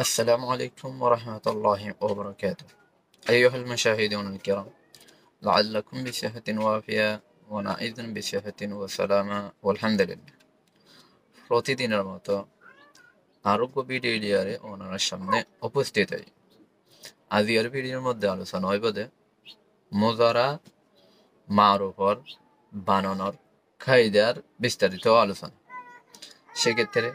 السلام عليكم ورحمة الله وبركاته. أيها المشاهدون الكرام، لعلكم بصحة وافية ونعيذ بصحة وسلامة والحمد لله. প্রতিদিনের মতো আরোগ্য ভিডিও এরিয়ারে ওনার সামনে উপস্থিত হই। আজকের ভিডিওর মধ্যে আলোচনা হইব যে মুজারা মারুফর বানানোর কায়দার বিস্তারিত আলোচনা। সেক্ষেত্রে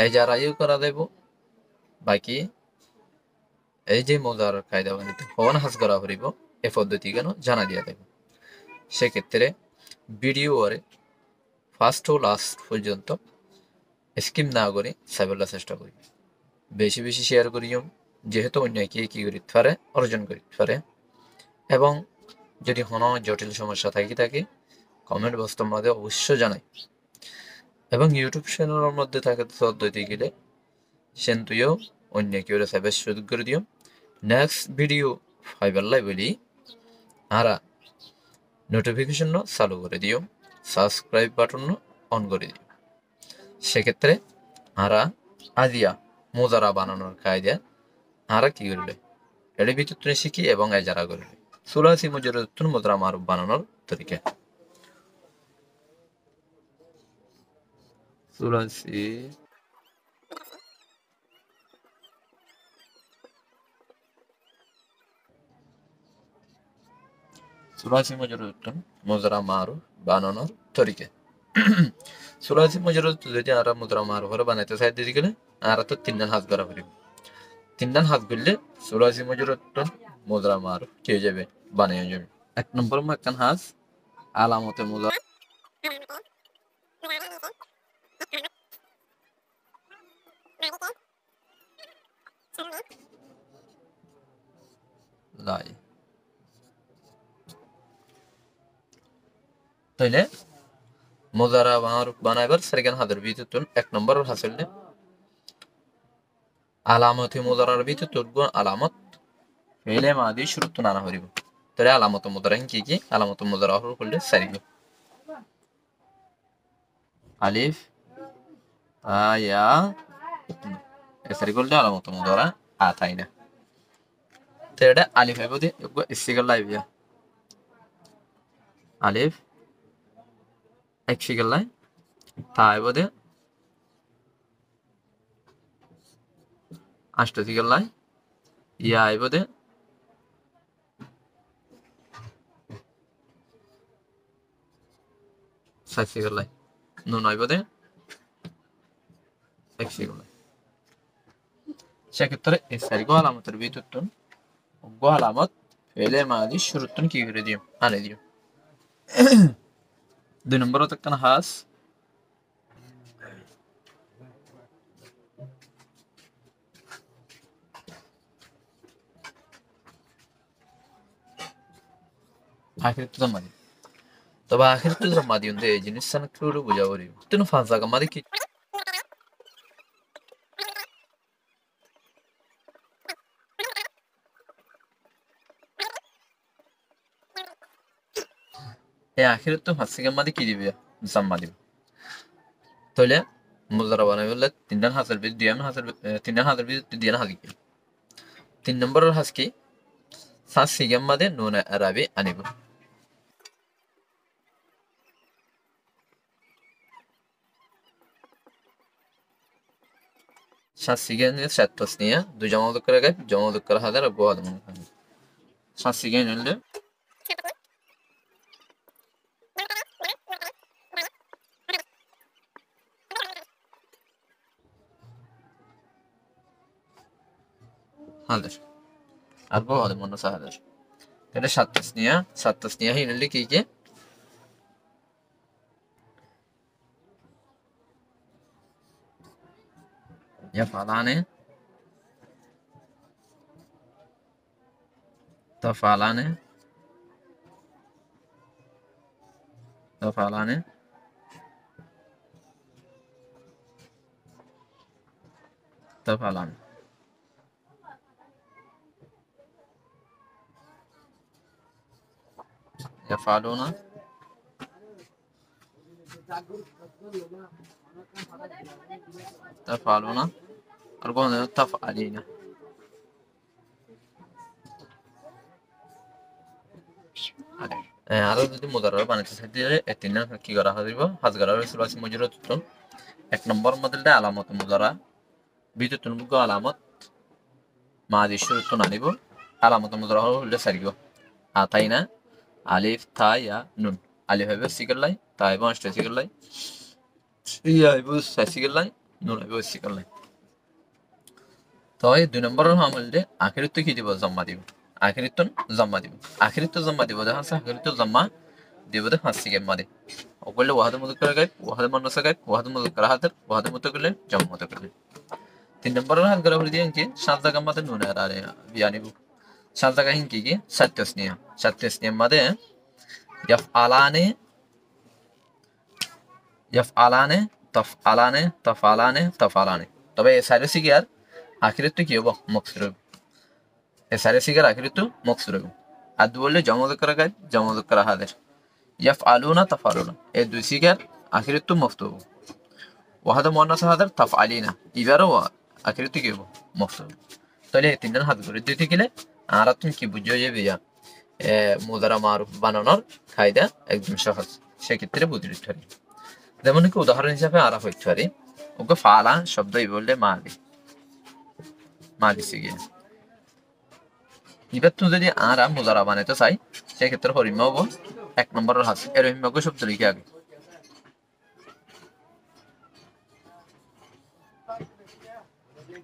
এজারাইও করা দেব, বাকি এই যে মুজারার কায়দা বানিতে হন হাজ করা হরিব এ পদ্ধতি কেন জানা দিয়া দেব। সেক্ষেত্রে ভিডিওরে ফার্স্ট ও লাস্ট পর্যন্ত স্কিপ না করে সাইবলার চেষ্টা করি, বেশি বেশি শেয়ার করিও, যেহেতু অন্য কি কি করিতে পারে অর্জন করিতে পারে। এবং যদি কোনো জটিল সমস্যা থাকে কমেন্ট বক্সের মধ্যে অবশ্যই জানাই। এবং ইউটিউব চ্যানেলের মধ্যে থাকে পদ্ধতি গেলে সেন তুইও অন্য কেউ সাইবার সুযোগ করে দিও। নেক্সট ভিডিও ফাইবার বলি আরা নোটিফিকেশন চালু করে দিও, সাবস্ক্রাইব বাটন অন করে দিও। সেক্ষেত্রে আরা আজিয়া মোজারা বানানোর কায়দা আরা কি করলে এর ভিতরে শিখি এবং এজারা করলে সুলাসি মুজরতুন মুদ্রা মারুফ বানানোর তরিকা। সুলাসি সুলাসি মুজরতুন মুদ্রা মারুফ বানানোর তরিকা। সুলাসি মুজরত যদি আরা মুদ্রা মারুফ বানাইতে চাই দিদি গেলে আরা তো তিনজন হাত করা করিব। তিনজন হাত করলে সুলাসি মুজরতুন মুদ্রা মারুফ কি হয়ে যাবে, বানিয়ে যাবে। এক নম্বর একখান হাজ আলামতে মুদ্রা লাই তাইলে মুজারা বানাইবার সেকেন্ড হাতের ভিতর এক নম্বর হাসিলে আলামতে মুজারার ভিতর আলামত ফেলে মাদি শুরুত নানা হরিব। তাহলে আলামত মুজারা কি কি আলামত মুজারা হল করলে সারিব আলিফ আয়া সারি করলে আলামত মুজারা আতাই না। তাহলে আলিফ আইব দে ইসিগাল লাইবিয়া আলিফ এক সিগাল লাই তা আইব দে আষ্ট সিগাল লাই ইয়া আইব দে সাত সিগাল লাই নুন আইব দে এক সিগাল লাই। সেক্ষেত্রে এই সারি গো আলামতের ভিতর গো আলামত ফেলে মাদি শুরুতন কি করে দিও আনে দিও। দুই নম্বর একটা হাস আখিরাত মাদি, তবে আখিরাত মাদি হতে এই জিনিস একটু বুঝা করি তেন ফাঁস জায়গা মাদি কি এই আখিরাত ফাঁসিকে মাদি কি দিবে জাম্মা দিবে। তাহলে মুজারা বানাই বললে তিনজন হাতের ভিতর তিনজন হাতের ভিতর দিয়ে হাজি কি তিন নম্বরের হাজ কি সাত সিগাম মাদে নুন আরাবি আনিব। সাত সিগান সাত তসনিয়া দুই জমা করে গায় জমা করে হাজার আর গোয়াদ মনে হয় সাত সিগান নিলে হাজার আর গোয়াদ মনে হয় হাজার। তাহলে সাত তসনিয়া হি নিলে কি কি يفعلان تفعلان تفعلان تفعلان يفعلون تفعلون আর কোন তাফ আলিনা আরো যদি মুদারার বানাইতে চাই দিলে এই তিন কি করা হইব হাজগারা রসুল আছে মজুরত এক নম্বর মধ্যে আলামত মুদারা বিদ্যুৎ মুগ আলামত মাদি শুরুত নানিব আলামত মুদারা হলে সারিব আতাইনা আলিফ থা ইয়া নুন আলিফ হবে সিগল লাই তা হবে অষ্ট সিগল লাই ইয়া হবে সিগল লাই নুন হবে সিগল লাই তো এই দুই নম্বরের আমলে আখিরিত কি দিব জম্মা দিব আখিরিত জম্মা দিব আখিরিত জম্মা দিব দেখা আছে আখিরিত জম্মা দিব দে হাসি কে মাদে ওগুলো ওয়াহাদ মুযাক্কার গায়ব ওয়াহাদ মুন্নাস গায়ব ওয়াহাদ মুযাক্কার হাদির ওয়াহাদ মুতাকাল্লিম জামা মুতাকাল্লিম তিন নম্বরের হাত গরা হল দিয়ে কি সাত জায়গা মাদে নুন আর বিয়ানিবু সাত জায়গা হিন কি সাততসনিয়া মাদে ইয়াফআলানে ইয়াফআলানে তাফআলানে তবে এই সাইরে সিগার আখিরাত কি হবে মকসুর হবে এই সাইরে সিগার আখিরাত মকসুর হবে আর বললে জামা মুযাক্কার গায়ব জামা মুযাক্কার হাদির ইয়াফআলুনা তাফআলুনা এই দুই সিগার আখিরাত মফতু হবে ওয়াহাদ মুন্নাস হাদির তাফআলিনা এবারও আখিরাত কি হবে মকসুর তাহলে এই তিনজন হাত করে দিতে গেলে আর তুমি কি বুঝিয়ে যাবে মুদারা মারুফ বানানোর কায়দা একদম সহজ সেক্ষেত্রে বুঝে নিতে পারি যেমন কি উদাহরণ হিসাবে আরা হইতে পারি ওকে ফালা শব্দই বললে মাদি সিগিয়া এবার তুমি যদি আরা মুদারা বানাইতে চাই সেক্ষেত্রে হরিমা হবো এক নম্বরের হাত এর হিমাকে শব্দ লিখে আগে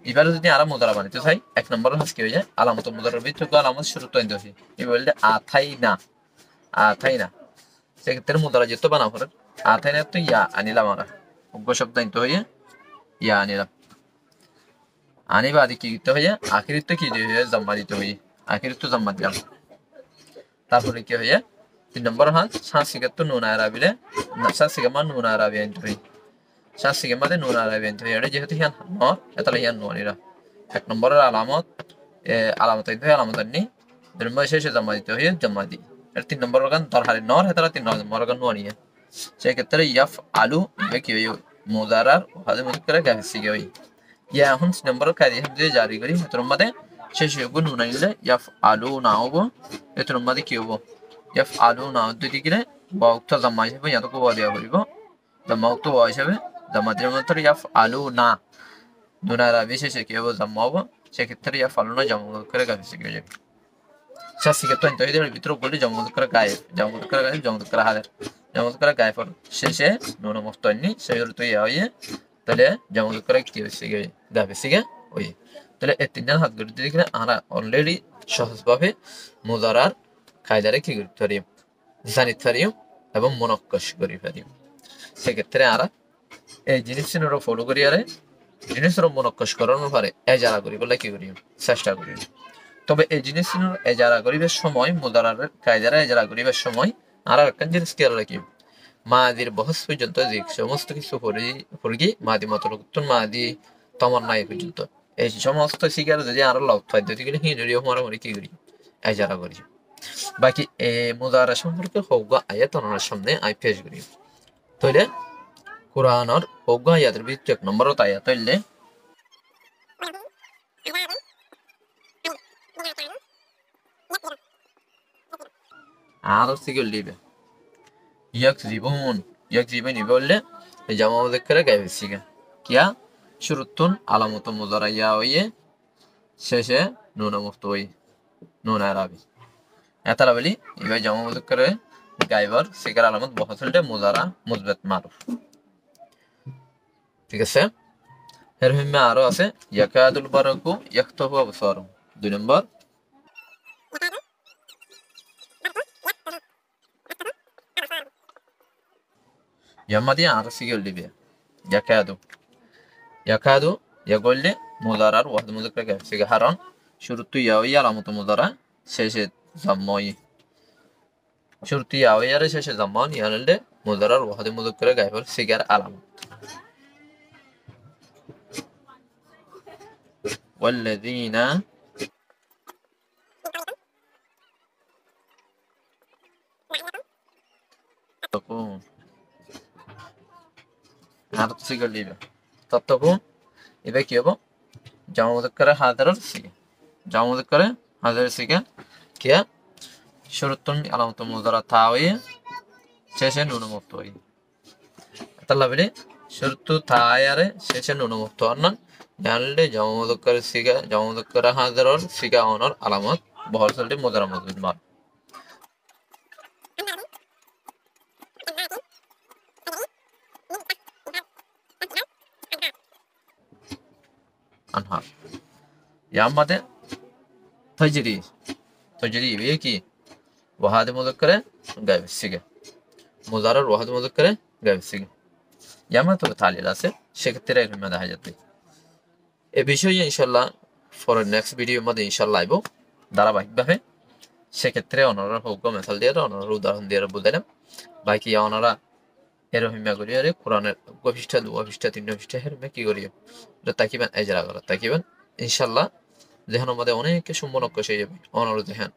এবারে যদি আরা মুদারা বানাইতে চাই এক নম্বরের হাত কি হয়ে যায় আলামত মুদারার ভিতরে আলামত শুরু তো আনতে হয় এই বললে আথাইনা সেক্ষেত্রে মুদারা যেত বানাবো আথাইনা তো ইয়া আনিলাম আমরা উগ্র শব্দ আনতে হয়ে ইয়া আনিলাম আনিবা আদি কি দিতে হয়ে আখিরিত কি দিয়ে হয়ে জম্মা দিতে হয়ে আখিরিত জম্মা দিলাম তারপরে কি হয়ে তিন নম্বর হাত শাসিকে তো নুন আরাবিলে শাসিকে মান নুন আরাবি আনতে হয়ে শাসিকে মাদে নুন আরাবি আনতে হয়ে এটা যেহেতু হিয়ান নর এতালে হিয়ান নোয়ানিরা এক নম্বরের আলামত আনতে হয় আলামত আনি দুই নম্বর শেষে জম্মা দিতে হয়ে জম্মা দিই এর তিন নম্বর গান দরহারি নর হেতালা তিন নম্বর গান নোয়ানিয়া সেক্ষেত্রে ইয়াফ আলু কি হয়ে মুদারার হাদে মুদাক্কার গাহিসি গে হই ইয়া এখন নম্বর কায়দা হামজে জারি করি হেতর মধ্যে শেষে গো নুন আইলে ইয়াফ আলু না হবো হেতর মধ্যে কি হবো ইয়াফ আলু না দুটি গিলে বা উক্ত জম্মা হিসেবে ইয়াতকো বা দেওয়া হইব জম্মা উক্ত বা হিসেবে জম্মা দিলে মাত্র ইয়াফ আলু না নুন আরাবি শেষে কি হবো জম্মা হবো সেক্ষেত্রে ইয়াফ আলু না জামা মুদাক্কার গাহিসি গে যাবে শাসিকে তো আনতে হয় ভিতরে বলি জামা মুদাক্কার গায়েব জামা মুদাক্কার হাদের জামা মুদাক্কার গায়েব শেষে নুন মুফতানি সেগুলো তো ইয়া হইয়ে তাহলে জামা মুদাক্কার কি হইছে গে গাহিসি গে ওই তাহলে এই তিনটা হাত গড়ে দিলে আমরা অলরেডি সহজভাবে মুদারার কায়দারে কি করতে পারি জানিতে পারি এবং মনক্কশ করি পারি সেক্ষেত্রে আমরা এই জিনিসের ফলো করি আরে জিনিসের মনক্কশ করানোর পরে এজারা করি বলে কি করি চেষ্টা করি তবে এই জিনিসের এজারা করিবার সময় মুদারার কায়দারে এজারা করিবার সময় আর একটা জিনিস খেয়াল রাখি মাদির বহস পর্যন্ত যে সমস্ত কিছু পড়ি মাদি মতলুকুন মাদি তমর নাই পর্যন্ত এই সমস্ত শিকার যদি আরো লাভ পাই দিতে গেলে হিঁড়ি মারামারি কি করি এজারা করি বাকি মুদারা সম্পর্কে হোক আয়াত ওনার সামনে আই পেশ করি তাইলে কোরআনের হোক আয়াতের ভিতরে এক নম্বর আয়াত হইলে আর সিগল দিবে ইয়াকজিবুন বললে জামা মুযাক্কার গায়েব সিগা কিয়া শুরুতুন আলামত মুদারা ইয়া হইয়ে শেষে নুন মুফতই নুন আরাবি এতালা বলি এবার জামা মুযাক্কার গায়েবর সিগার আলামত বহসলটা মুদারা মুসবাত মারুফ ঠিক আছে এর হিমে আরো আছে ইয়াকাদুল বারাকু ইয়াখতাফু আবসারুম দুই নম্বর ইয়ামা দিয়ে আর সিগল দিবে ইয়াকাদু ইয়াগললে মুদারার ওয়াহদ মুযাক্কার গায়েব সিগা হারন শুরুতু ইয়া হইয়া আলামত মুদারা শেষে জাম্মাই শুরুতু ইয়া হইয়া শেষে জাম্মান ইয়ানলে মুদারার ওয়াহদ মুযাক্কার গায়েব সিগার আলামত والذين تقون আর সিগল দিবে ততক্ষণ এবার কি হবো জামা মুযাক্কারে হাজিরের সিগা জামা মুযাক্কারে হাজিরের সিগা কিয়া শুরুতুন আলামত মুজারা তাওয়ি শেষে নুন মুক্ত হই তাল্লাবিলে শুরুতু তায়ারে শেষে নুন মুক্ত আনন জানলে জামা মুযাক্কারে সিগা জামা মুযাক্কারে হাজিরের সিগা অনর আলামত বহর সলটি মুজারা মজবুত মার আনহা ইয়ামাদে তজরি তজরি কি ওয়াহাদ মুযাক্কারে গায়েব সিগা মুজারার ওয়াহাদ মুযাক্কারে গায়েব সিগা ইয়ামা তো তালিল আছে সেক্ষেত্রে এর মধ্যে দেখা যাবে এই বিষয়ে ইনশাআল্লাহ পরের নেক্সট ভিডিওর মধ্যে ইনশাআল্লাহ আইব ধারাবাহিকভাবে সেক্ষেত্রে ওনারা হোক মেসাল দিয়ে ওনারা উদাহরণ দিয়ে বুঝাইলাম বাকি ওনারা এরহিমা করি আরে কোরআনের পৃষ্ঠা 2 পৃষ্ঠা 3 পৃষ্ঠা হেরমে কি করিও এটা তাকিবান এজরা করা তাকিবান ইনশাআল্লাহ যেখানে আমাদের অনেক সম্পন্ন কষে যাবে ওনারা দেখেন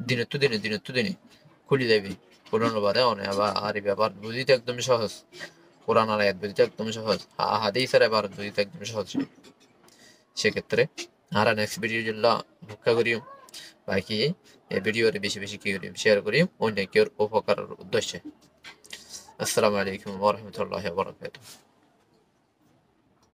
দিনে খুলি যাবে কোরআন বাদে অনেক আবার আরবি আবার বুঝিতে একদম সহজ কোরআন আর আয়াত বুঝিতে একদম সহজ হাদিসের আবার বুঝিতে একদম সহজ সেক্ষেত্রে আরা নেক্সট ভিডিও জন্য অপেক্ষা করিও বাকি এই ভিডিওরে বেশি বেশি কি করিও শেয়ার করিও অনেকের উপকারের উদ্দেশ্যে আসসালামু আলাইকুম ওয়া রাহমাতুল্লাহি ওয়া বারাকাতুহু